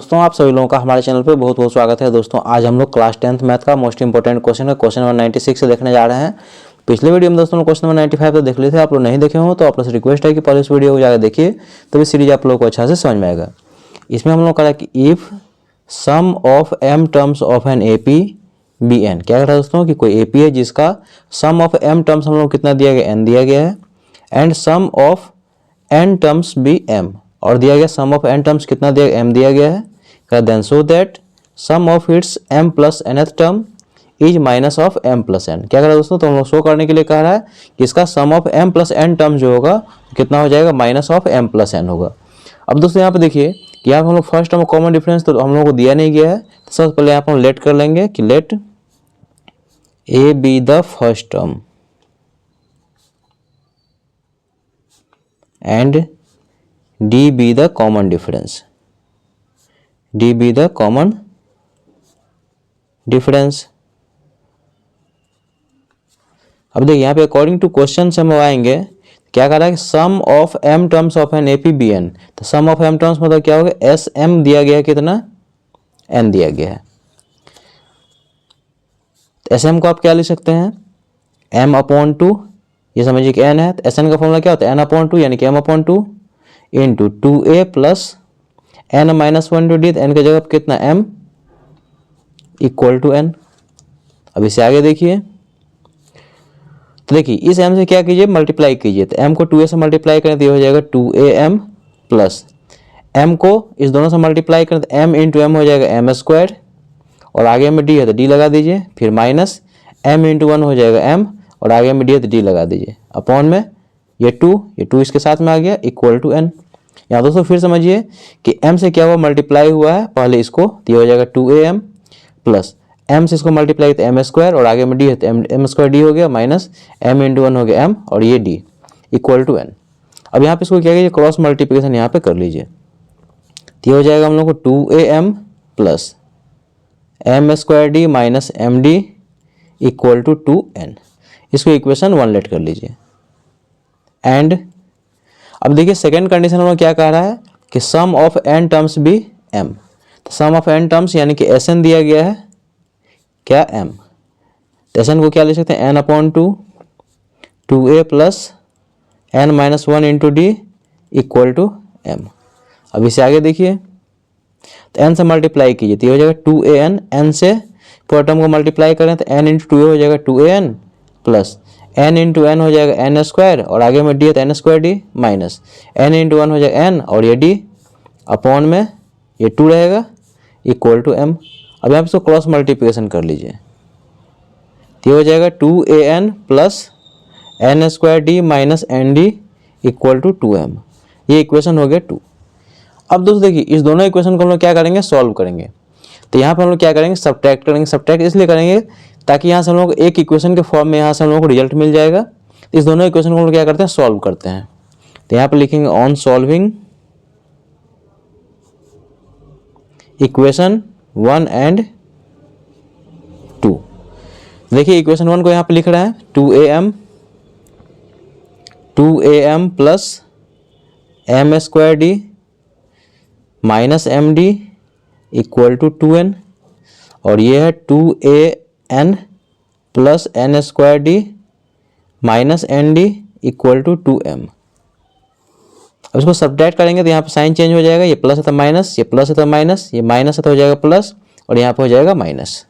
दोस्तों आप सभी लोगों का हमारे चैनल पे बहुत बहुत स्वागत है। दोस्तों आज हम लोग क्लास 10th मैथ का मोस्ट इंपॉर्टेंट क्वेश्चन है, क्वेश्चन नंबर 96 से देखने जा रहे हैं। पिछले वीडियो में दोस्तों क्वेश्चन नंबर 95 तो देख लिए थे, आप लोग नहीं देखे हो तो आप लोग से रिक्वेस्ट है कि पहले इस वीडियो को जाकर देखिए, तभी सीरीज आप लोग को अच्छा से समझ में आएगा। इसमें हम लोग कहा कि if sum of m terms of N AP be n, क्या कह रहा है दोस्तों कि कोई AP है जिसका सम ऑफ m टर्म्स हम लोग कितना दिया गया, n दिया गया है, and sum of n terms be m, और दिया गया सम ऑफ n टर्म्स कितना दिया गया, m दिया गया है। Then so that sum of its m plus nth term is minus of m plus n। क्या कह रहा है दोस्तों, तो हम लोग शो करने के लिए कह रहा है कि इसका sum of m plus n term जो होगा कितना हो जाएगा, minus of m plus n होगा। अब दोस्तों यहाँ पे देखिए कि यहाँ पे हम लोग फर्स्ट टर्म कॉमन डिफरेंस तो हम लोग को दिया नहीं गया है, तो सबसे पहले यहाँ पे हम लेट कर लेंगे कि let a be the first term and d be the common difference, d be the common difference। अब देखिए यहाँ पे अकॉर्डिंग टू क्वेश्चन से हम आएंगे, क्या कह रहा है कि sum of m terms of N AP BN, तो सम ऑफ m टर्म्स मतलब क्या होगा, SM दिया गया है, कितना n दिया गया है। तो SM को आप क्या लिख सकते हैं, m/2, ये समझिए कि n है, तो SN का फॉर्मूला क्या होता है, n/2 यानी कि m/2 into 2a plus n minus 1 to d, तो n की जगह कितना m इक्वल टू n। अब इसे आगे देखिए, तो देखिए इस m से क्या कीजिए, मल्टीप्लाई कीजिए, तो m को 2a से मल्टीप्लाई करें तो ये हो जाएगा 2am प्लस m को इस दोनों से मल्टीप्लाई करें तो m इंटू m हो जाएगा m स्क्वायर, और आगे में d है तो d लगा दीजिए, फिर माइनस m इंटू 1 हो जाएगा m, और आगे में d है तो d लगा दीजिए, अपॉन में ये 2 इसके साथ में आ गया इक्वल टू n। यहाँ दोस्तों फिर समझिए कि m से क्या हुआ, मल्टीप्लाई हुआ है पहले इसको, तो ये हो जाएगा 2am प्लस m से इसको मल्टीप्लाई तो m स्क्वायर, और आगे में d है तो m स्क्वायर d हो गया, माइनस m इंटू 1 हो गया m, और ये d इक्वल टू n। अब यहाँ पे इसको क्या कीजिए, क्रॉस मल्टीप्लिकेशन यहाँ पे कर लीजिए, तो ये हो जाएगा हम लोग को 2am plus m square d minus md equal to 2n। इसको इक्वेशन 1 लेट कर लीजिए। एंड अब देखिए सेकेंड कंडीशन में क्या कह रहा है कि सम ऑफ n टर्म्स भी m, तो सम ऑफ n टर्म्स यानी कि Sn दिया गया है क्या, m, तो Sn को क्या ले सकते हैं, n/2 2a plus n minus 1 into d equal to m। अब इसे आगे देखिए, तो n से मल्टीप्लाई कीजिए तो ये हो जाएगा 2an, n से पूरा टर्म को मल्टीप्लाई करें तो n इंटू 2a हो जाएगा 2an plus n into n हो जाएगा n स्क्वायर, और आगे में d है तो n square d minus n into 1 हो जाएगा n, और ये d अपॉन में ये 2 रहेगा इक्वल टू m। अब यहाँ पे इसको क्रॉस मल्टीप्लिकेशन कर लीजिए, तो ये हो जाएगा 2an plus n square d minus nd equal to 2m। ये इक्वेशन हो गया 2। अब दोस्तों देखिए इस दोनों इक्वेशन को हम लोग क्या करेंगे, सॉल्व करेंगे। तो यहाँ पर हम लोग क्या करेंगे, सब्ट्रैक्ट करेंगे। सब्ट्रैक्ट इसलिए करेंगे ताकि यहाँ से हम लोग एक इक्वेशन के फॉर्म में यहाँ से हम लोग को रिजल्ट मिल जाएगा। तो इस दोनों इक्वेशन को हम लोग क्या करते हैं, सॉल्व करते हैं। तो यहाँ पर लिखेंगे ऑन सॉल्विंग इक्वेशन 1 एंड 2। देखिए इक्वेशन 1 को यहाँ पे लिख रहा है 2am plus m square d minus md equal to 2n, और ये है 2an plus n square d minus nd equal to 2m। अब इसको सब्ट्रैक्ट करेंगे तो यहाँ पे साइन चेंज हो जाएगा, ये प्लस है तो माइनस, ये प्लस है तो माइनस, ये माइनस है तो हो जाएगा प्लस, और यहाँ पे हो जाएगा माइनस।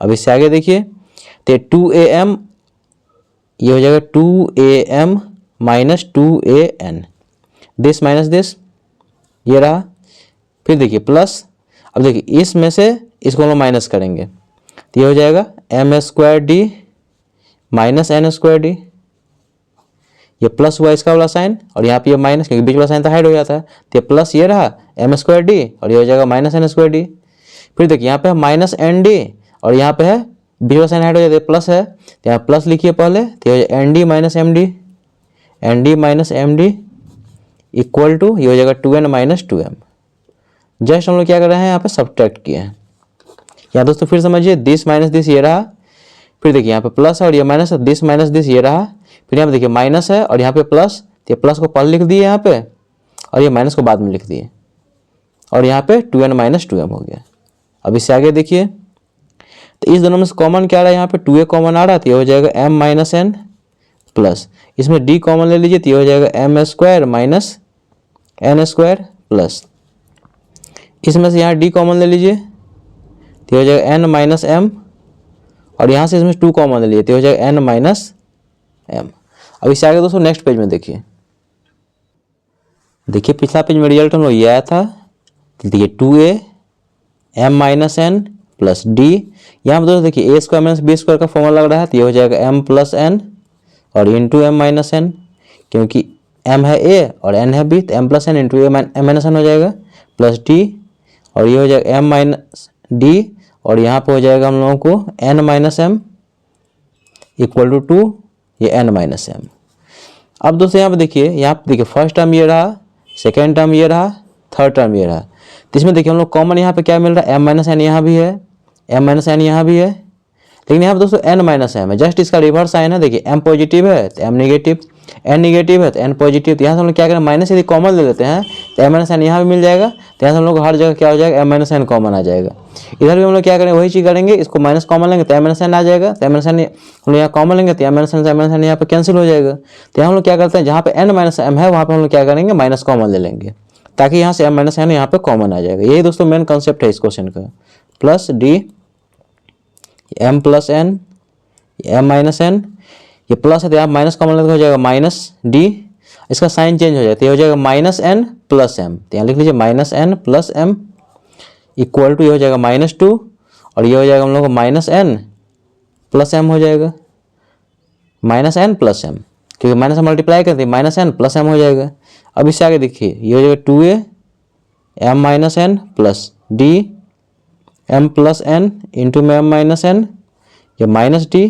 अब इससे आगे देखिए तो 2am ये हो जाएगा 2am minus 2an, this minus this, ये रहा। फिर देखिए प्लस, अब देखिए इसमें से इसको हम लोग माइनस करेंगे तो ये हो जाएगा m square d minus n square d, ये प्लस हुआ इसका वाला साइन, और यहाँ पे ये माइनस, क्योंकि बीच वाला साइन तो हाइड हो जाता है, तो ये प्लस ये रहा m स्क्वायर d, और ये हो जाएगा माइनस n स्क्वायर d। फिर देखिए यहाँ पे है माइनस nd, और यहाँ पे है बीच वाला साइन हाइड हो जाता है, प्लस है तो यहाँ प्लस लिखिए पहले, तो ये हो जाएगा nd minus md, nd minus md equal to ये हो जाएगा 2n माइनस 2m। जस्ट हम लोग क्या कर रहे हैं, यहाँ पे सब्ट्रैक्ट किए हैं। यहाँ दोस्तों फिर समझिए दिस माइनस दिस ये रहा, फिर देखिए यहाँ पे प्लस है और ये माइनस है, दिस माइनस दिस ये रहा, फिर यहाँ पे देखिए माइनस है और यहाँ पे प्लस, तो ये प्लस को पहले लिख दिए यहाँ पे और ये माइनस को बाद में लिख दिए। और यहाँ पे 2n माइनस 2m हो गया। अब इससे आगे देखिए, तो इस दोनों में से कॉमन क्या आ रहा है, यहाँ पे 2a कॉमन आ रहा है, तो ये हो जाएगा m माइनस n प्लस, इसमें d कॉमन ले लीजिए, तो ये हो जाएगा m square minus n square plus, इसमें से यहाँ d कॉमन ले लीजिए, तो हो जाएगा n माइनस m, और यहाँ से इसमें 2 कॉमन ले लीजिए, तो हो जाएगा n माइनस m। अब इससे आगे दोस्तों नेक्स्ट पेज में देखिए, पिछला पेज में रिजल्ट हम लोग ये आया था, देखिए 2a m minus n plus d, यहाँ पर दोस्तों देखिए a square minus b square का फॉर्मूला लग रहा है, तो ये हो जाएगा m प्लस n और इंटू m माइनस n, क्योंकि m है a और n है b, तो m plus n into m minus n हो जाएगा प्लस d, और ये हो जाएगा m माइनस d, और यहाँ पे हो जाएगा हम लोगों को n minus m equal to 2, ये n माइनस m। अब दोस्तों यहाँ पे देखिए फर्स्ट टर्म ये रहा, सेकेंड टर्म ये रहा, थर्ड टर्म ये रहा, तो इसमें देखिए हम लोग कॉमन यहाँ पे क्या मिल रहा है, m माइनस n यहाँ भी है, m माइनस n यहाँ भी है, लेकिन यहाँ पे दोस्तों n माइनस m है, जस्ट इसका रिवर्स साइन है, देखिए m पॉजिटिव है तो m निगेटिव, n निगेटिव है तो n पॉजिटिव, तो यहाँ से हम लोग क्या करें, माइनस यदि कॉमन ले लेते हैं तो m माइनस n यहाँ भी मिल जाएगा, तो यहाँ से हम लोग हर जगह क्या हो जाएगा, m माइनस n कॉमन आ जाएगा। इधर भी हम लोग क्या करें, वही चीज़ करेंगे, इसको माइनस कॉमन लेंगे तो m माइनस n आ जाएगा, तो m माइनस n हम लोग यहाँ कॉमन लेंगे तो m माइनस n यहाँ पे कैंसिल हो जाएगा। तो यहाँ हम लोग क्या करते हैं, जहाँ पे n माइनस m है वहाँ पे हम लोग क्या करेंगे, माइनस कॉमन ले लेंगे, ताकि यहाँ से m माइनस n यहाँ पे कॉमन आ जाएगा। यही दोस्तों मेन कॉन्सेप्ट है इस क्वेश्चन का। Plus D m plus n, m minus n, ये प्लस है तो यहाँ माइनस कॉमन लेते हो जाएगा माइनस डी, इसका साइन चेंज हो जाता है, ये हो जाएगा माइनस n प्लस m, तो यहाँ लिख लीजिए minus n plus m equal to, ये हो जाएगा माइनस 2, और ये हो जाएगा हम लोग को माइनस n प्लस m हो जाएगा, माइनस n प्लस m, क्योंकि माइनस से मल्टीप्लाई करते हैं, माइनस n प्लस m हो जाएगा। अब इससे आगे देखिए, ये हो जाएगा 2a m minus n plus d m plus n into में m माइनस n, ये माइनस d,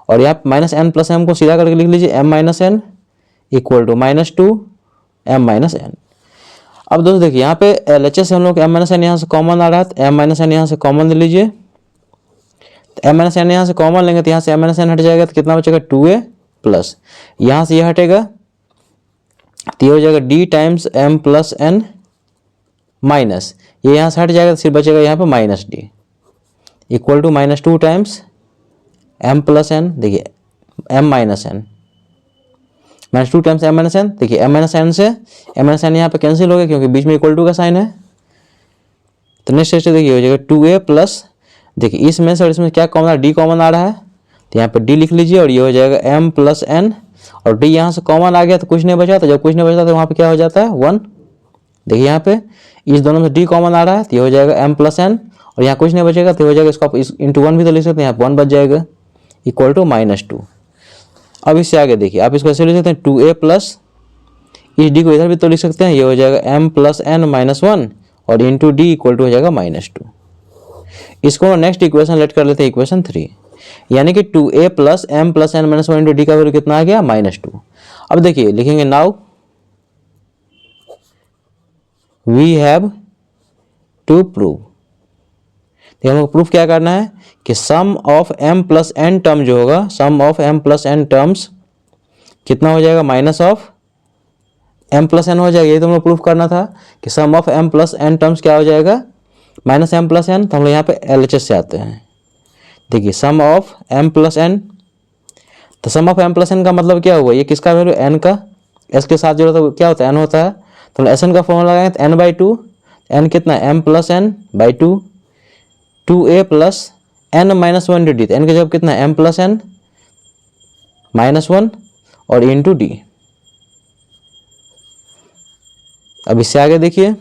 और यहाँ माइनस n प्लस m को सीधा करके लिख लीजिए m minus n equal to minus 2 m minus n। अब दोस्तों देखिए यहाँ पे LHS से हम लोग m माइनस n यहाँ से कॉमन आ रहा है, तो m माइनस n यहाँ से कॉमन ले लीजिए, तो m माइनस n यहाँ से कॉमन लेंगे तो यहाँ से m माइनस n हट जाएगा, तो कितना बचेगा 2a प्लस, यहाँ से ये हटेगा तो ये हो जाएगा d times m plus n minus, ये यहाँ से हट जाएगा तो सिर्फ बचेगा यहाँ पे minus d equal to minus 2 times m plus n, देखिए m minus n minus 2 times m minus n, देखिए m माइनस n से m माइनस n यहाँ पे कैंसिल हो गया क्योंकि बीच में इक्वल टू का साइन है। तो नेक्स्ट स्टेप देखिए हो जाएगा 2a प्लस, देखिए इसमें से और इसमें क्या कॉमन आ रहा है, d कॉमन आ रहा है, तो यहाँ पे d लिख लीजिए, और ये हो जाएगा m प्लस n, और d यहाँ से कॉमन आ गया तो कुछ नहीं बचा, तो जब कुछ नहीं बचा तो वहाँ पे क्या हो जाता है 1। देखिए यहाँ पे इस दोनों में d कॉमन आ रहा है तो ये हो जाएगा m प्लस n, और यहाँ कुछ नहीं बचेगा तो हो जाएगा, इसको आप इंटू 1 भी तो लिख सकते हैं, यहाँ पे 1 बच जाएगा इक्वल टू माइनस 2। अब इससे आगे देखिए आप इसको ऐसे लिख सकते हैं 2a प्लस, इस d को इधर भी तो लिख सकते हैं, ये हो जाएगा m प्लस n माइनस 1, और इंटू d इक्वल टू हो जाएगा माइनस 2। इसको नेक्स्ट इक्वेशन लेट कर लेते हैं इक्वेशन 3, यानी कि 2a plus m plus n minus 1 into d का वैल्यू कितना आ गया, माइनस 2। अब देखिए लिखेंगे now we have to prove, हम लोग प्रूफ क्या करना है कि sum of m plus n term जो होगा, sum of m plus n terms कितना हो जाएगा, minus of m plus n हो जाएगा। ये तो हम लोग प्रूफ करना था कि sum of m plus n terms क्या हो जाएगा, माइनस m प्लस n। तो हम लोग यहाँ पे LHS से आते हैं, देखिए सम ऑफ m प्लस n, तो सम ऑफ m प्लस n का मतलब क्या हुआ, ये किसका वैल्यू n का, s के साथ जोड़ा तो क्या होता है n होता है, तो SN का फॉर्मूला लगाएंगे तो n बाई 2, n कितना m plus n by 2, 2a plus n minus 1 D, तो n का जब कितना m प्लस n माइनस 1 और इंटू डी। अब इससे आगे देखिए,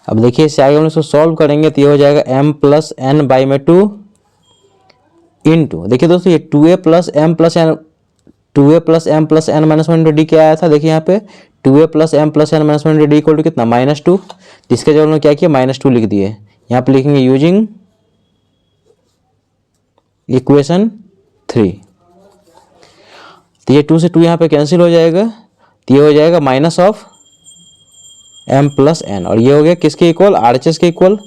अब देखिए इससे आगे हम इसको सॉल्व करेंगे तो ये हो जाएगा m प्लस n बाई में 2 इंटू, देखिए दोस्तों ये 2a plus m plus n, 2a plus m plus n minus 1 into d क्या आया था, देखिए यहाँ पे 2a plus m plus n minus 1 into d equal to कितना, माइनस 2। जिसके जब उन्होंने क्या किया, माइनस 2 लिख दिए, यहाँ पे लिखेंगे यूजिंग इक्वेशन 3, तो ये 2 से 2 यहाँ पे कैंसिल हो जाएगा, तो ये हो जाएगा minus of m plus n, और ये हो गया किसके इक्वल, RHS के इक्वल।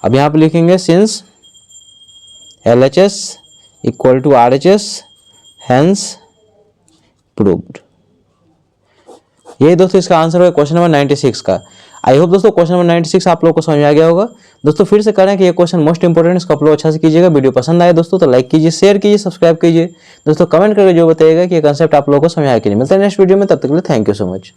अब यहाँ पे लिखेंगे since LHS equal to RHS hence proved, यही दोस्तों इसका आंसर होगा क्वेश्चन नंबर 96 का। आई होप दोस्तों क्वेश्चन नंबर 96 आप लोग को समझ में आ गया होगा। दोस्तों फिर से करें कि ये क्वेश्चन मोस्ट इंपोर्टेंट, इसको आप लोग अच्छा से कीजिएगा। वीडियो पसंद आए दोस्तों तो लाइक कीजिए, शेयर कीजिए, सब्सक्राइब कीजिए। दोस्तों कमेंट करके जो बताइएगा कि ये कंसेप्ट आप लोगों को समझ आया कि नहीं। मिलते हैं नेक्स्ट वीडियो में, तब तक के लिए थैंक यू सो मच।